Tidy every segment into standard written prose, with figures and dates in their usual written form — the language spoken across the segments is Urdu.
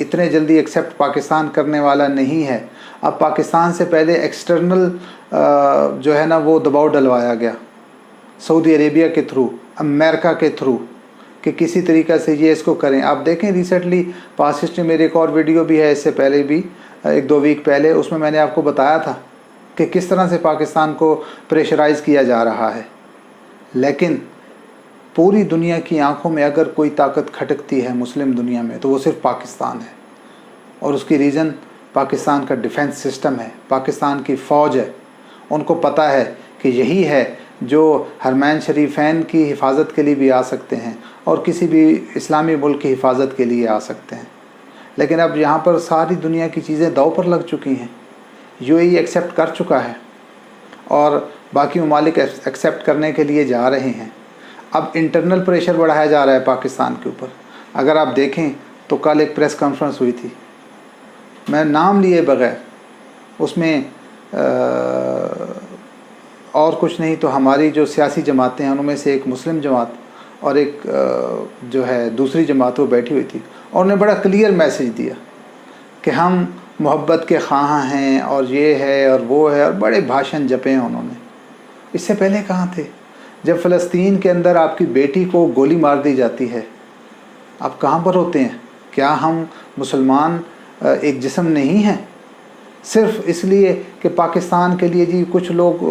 اتنے جلدی ایکسیپٹ پاکستان کرنے والا نہیں ہے. اب پاکستان سے پہلے ایکسٹرنل جو ہے نا وہ دباؤ ڈلوایا گیا سعودی عربیہ کے تھرو، امریکہ کے تھرو، کہ کسی طریقہ سے یہ اس کو کریں. آپ دیکھیں ریسنٹلی پاس ہسٹری میری ایک اور ویڈیو بھی ہے اس سے پہلے بھی 1-2 ویک پہلے، اس میں نے آپ کو بتایا تھا کہ کس طرح سے پاکستان کو پریشرائز کیا جا رہا ہے. لیکن پوری دنیا کی آنکھوں میں اگر کوئی طاقت کھٹکتی ہے مسلم دنیا میں تو وہ صرف پاکستان ہے، اور اس کی ریزن پاکستان کا ڈیفنس سسٹم ہے، پاکستان کی فوج ہے. ان کو پتہ ہے کہ یہی ہے جو حرمین شریفین کی حفاظت کے لیے بھی آ سکتے ہیں اور کسی بھی اسلامی ملک کی حفاظت کے لیے آ سکتے ہیں. لیکن اب یہاں پر ساری دنیا کی چیزیں داؤ پر لگ چکی ہیں. UAE ایکسیپٹ کر چکا ہے اور باقی ممالک ایکسیپٹ کرنے کے لیے جا رہے ہیں. اب انٹرنل پریشر بڑھایا جا رہا ہے پاکستان کے اوپر. اگر آپ دیکھیں تو کل ایک پریس کانفرنس ہوئی تھی، میں نام لیے بغیر، اس میں اور کچھ نہیں تو ہماری جو سیاسی جماعتیں ہیں ان میں سے ایک مسلم جماعت اور ایک جو ہے دوسری جماعت وہ بیٹھی ہوئی تھی، اور انہوں نے بڑا کلیئر میسیج دیا کہ ہم محبت کے خواہاں ہیں اور یہ ہے اور وہ ہے، اور بڑے بھاشن جپے ہیں انہوں نے. اس سے پہلے کہاں تھے جب فلسطین کے اندر آپ کی بیٹی کو گولی مار دی جاتی ہے؟ آپ کہاں پر ہوتے ہیں؟ کیا ہم مسلمان ایک جسم نہیں ہیں؟ صرف اس لیے کہ پاکستان کے لیے جی کچھ لوگ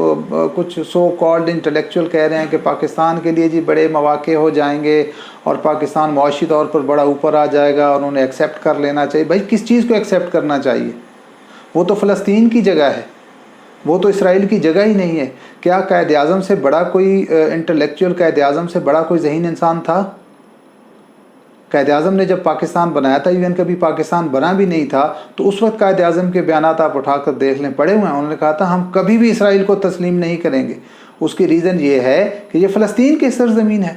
کچھ سو کالڈ انٹلیکچوئل کہہ رہے ہیں کہ پاکستان کے لیے جی بڑے مواقع ہو جائیں گے اور پاکستان معاشی طور پر بڑا اوپر آ جائے گا اور انہیں ایکسیپٹ کر لینا چاہیے. بھائی کس چیز کو ایکسیپٹ کرنا چاہیے؟ وہ تو فلسطین کی جگہ ہے، وہ تو اسرائیل کی جگہ ہی نہیں ہے. کیا قائد اعظم سے بڑا کوئی انٹلیکچوئل، قائد اعظم سے بڑا کوئی ذہین انسان تھا؟ قائد اعظم نے جب پاکستان بنایا تھا، ایون کبھی پاکستان بنا بھی نہیں تھا، تو اس وقت قائد اعظم کے بیانات آپ اٹھا کر دیکھ لیں، پڑے ہوئے ہیں. انہوں نے کہا تھا ہم کبھی بھی اسرائیل کو تسلیم نہیں کریں گے. اس کی ریزن یہ ہے کہ یہ فلسطین کی سرزمین ہے.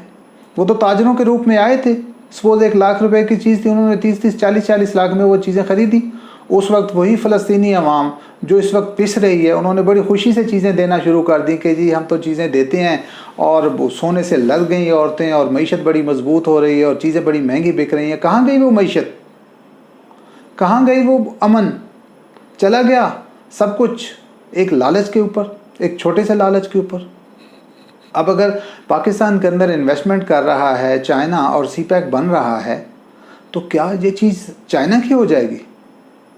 وہ تو تاجروں کے روپ میں آئے تھے. سپوز 1 لاکھ روپے کی چیز تھی، انہوں نے 30 40 لاکھ میں وہ چیزیں خریدی. اس وقت وہی فلسطینی عوام جو اس وقت پس رہی ہے، انہوں نے بڑی خوشی سے چیزیں دینا شروع کر دی کہ جی ہم تو چیزیں دیتے ہیں، اور سونے سے لگ گئی عورتیں، اور معیشت بڑی مضبوط ہو رہی ہے اور چیزیں بڑی مہنگی بک رہی ہیں. کہاں گئی وہ معیشت؟ کہاں گئی وہ امن؟ چلا گیا سب کچھ ایک لالچ کے اوپر، ایک چھوٹے سے لالچ کے اوپر. اب اگر پاکستان کے اندر انویسٹمنٹ کر رہا ہے چائنا اور سی پیک بن رہا ہے، تو کیا یہ چیز چائنا کی ہو جائے گی؟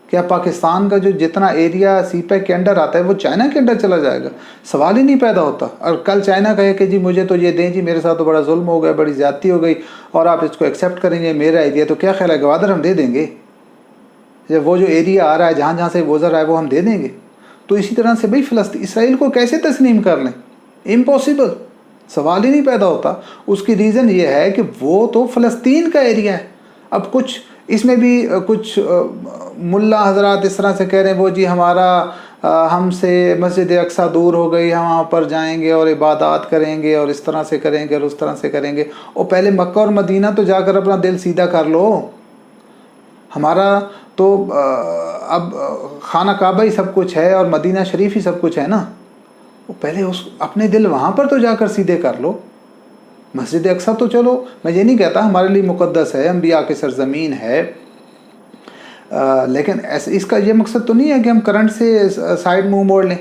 کیا پاکستان کا جو جتنا ایریا سی پیک کے انڈر آتا ہے وہ چائنا کے انڈر چلا جائے گا؟ سوال ہی نہیں پیدا ہوتا. اور کل چائنا کہے کہ جی مجھے تو یہ دیں جی، میرے ساتھ تو بڑا ظلم ہو گیا، بڑی زیادتی ہو گئی، اور آپ اس کو ایکسیپٹ کریں گے میرا ایریا، تو کیا خیال ہے گوادر ہم دے دیں گے؟ جب وہ جو ایریا آ رہا ہے جہاں جہاں سے وہ ذرا ہے وہ ہم دے دیں گے. تو اسی طرح سے بھائی اسرائیل کو کیسے تسلیم کر لیں؟ امپاسبل، سوال ہی نہیں پیدا ہوتا. اس کی ریزن یہ ہے کہ وہ تو فلسطین کا ایریا ہے. اب کچھ اس میں بھی کچھ ملا حضرات اس طرح سے کہہ رہے ہیں وہ جی ہم سے مسجد اقصیٰ دور ہو گئی، ہم وہاں پر جائیں گے اور عبادات کریں گے اور اس طرح سے کریں گے اور اس طرح سے کریں گے. اور پہلے مکہ اور مدینہ تو جا کر اپنا دل سیدھا کر لو. ہمارا تو اب خانہ کعبہ ہی سب کچھ ہے اور مدینہ شریف ہی سب کچھ ہے نا. پہلے اپنے دل وہاں پر تو جا کر سیدھے کر لو. مسجد اقصیٰ تو چلو میں یہ نہیں کہتا ہمارے لیے مقدس ہے، انبیاء کی سرزمین ہے، لیکن اس کا یہ مقصد تو نہیں ہے کہ ہم کرنٹ سے سائڈ منہ موڑ لیں.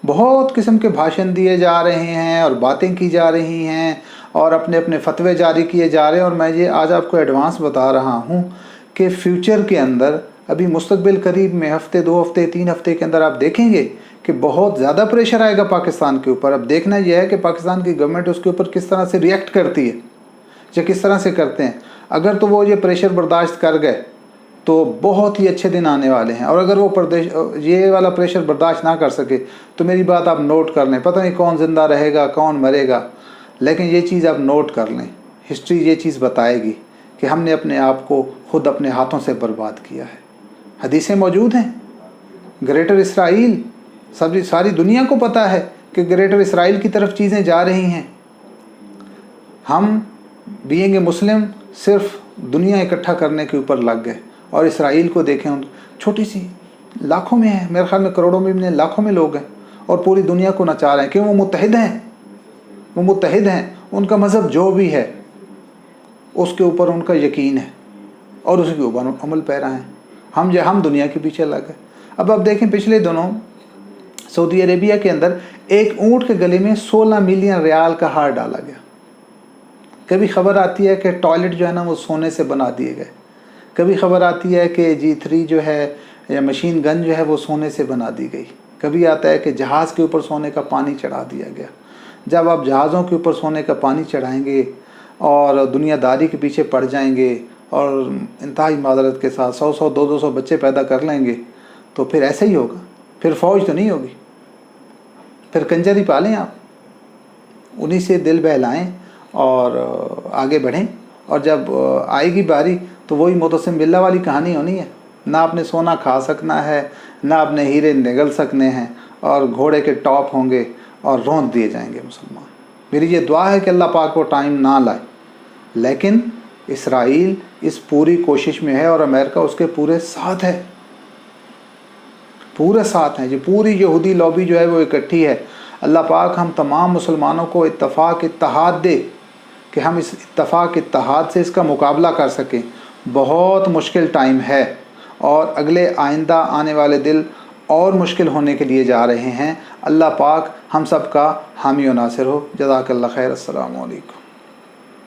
بہت قسم کے بھاشن دیے جا رہے ہیں اور باتیں کی جا رہی ہیں اور اپنے اپنے فتوے جاری کیے جا رہے ہیں. اور میں یہ آج آپ کو ایڈوانس بتا رہا ہوں کہ فیوچر کے اندر ابھی مستقبل قریب میں ہفتے 2 ہفتے 3 ہفتے کے اندر آپ دیکھیں گے کہ بہت زیادہ پریشر آئے گا پاکستان کے اوپر. اب دیکھنا یہ ہے کہ پاکستان کی گورنمنٹ اس کے اوپر کس طرح سے ریئیکٹ کرتی ہے یا کس طرح سے کرتے ہیں. اگر تو وہ یہ پریشر برداشت کر گئے تو بہت ہی اچھے دن آنے والے ہیں، اور اگر وہ یہ والا پریشر برداشت نہ کر سکے تو میری بات آپ نوٹ کر لیں. پتہ نہیں کون زندہ رہے گا کون مرے گا، لیکن یہ چیز آپ نوٹ کر لیں. ہسٹری یہ چیز بتائے گی کہ ہم نے اپنے آپ کو خود اپنے ہاتھوں سے برباد کیا ہے. حدیثیں موجود ہیں. گریٹر اسرائیل ساری دنیا کو پتہ ہے کہ گریٹر اسرائیل کی طرف چیزیں جا رہی ہیں. ہم بینگ اے مسلم صرف دنیا اکٹھا کرنے کے اوپر لگ گئے، اور اسرائیل کو دیکھیں چھوٹی سی لاکھوں میں ہے، میرے خیال میں کروڑوں میں نہیں لاکھوں میں لوگ ہیں، اور پوری دنیا کو نچا رہے ہیں کہ وہ متحد ہیں. وہ متحد ہیں، ان کا مذہب جو بھی ہے اس کے اوپر ان کا یقین ہے، اور اسی کے اوپر عمل پیرا ہیں. ہم دنیا کے پیچھے لگ گئے. اب آپ دیکھیں پچھلے دنوں سعودی عربیہ کے اندر ایک اونٹ کے گلے میں 16 ملین ریال کا ہار ڈالا گیا. کبھی خبر آتی ہے کہ ٹوائلٹ جو ہے نا وہ سونے سے بنا دیے گئے. کبھی خبر آتی ہے کہ G3 جو ہے یا مشین گن جو ہے وہ سونے سے بنا دی گئی. کبھی آتا ہے کہ جہاز کے اوپر سونے کا پانی چڑھا دیا گیا. جب آپ جہازوں کے اوپر سونے کا پانی چڑھائیں گے اور دنیا داری کے پیچھے پڑ جائیں گے اور انتہائی معذرت کے ساتھ 100 200 بچے پیدا کر لیں گے تو پھر ایسا ہی ہوگا. پھر فوج تو نہیں ہوگی, پھر کنجر ہی پالیں آپ, انہی سے دل بہلائیں اور آگے بڑھیں. اور جب آئے گی باری تو وہی متسم باللہ والی کہانی ہونی ہے. نہ آپ نے سونا کھا سکنا ہے, نہ آپ نے ہیرے نگل سکنے ہیں, اور گھوڑے کے ٹاپ ہوں گے اور روند دیے جائیں گے مسلمان. میری یہ دعا ہے کہ اللہ پاک وہ ٹائم نہ لائے. لیکن اسرائیل اس پوری کوشش میں ہے اور امریکہ اس کے پورے ساتھ ہے, پورے ساتھ ہیں. یہ پوری یہودی لابی جو ہے وہ اکٹھی ہے. اللہ پاک ہم تمام مسلمانوں کو اتحاد دے کہ ہم اس اتحاد سے اس کا مقابلہ کر سکیں. بہت مشکل ٹائم ہے اور اگلے آئندہ آنے والے دل اور مشکل ہونے کے لیے جا رہے ہیں. اللہ پاک ہم سب کا حامی و ناصر ہو. جزاک اللہ خیر. السلام علیکم.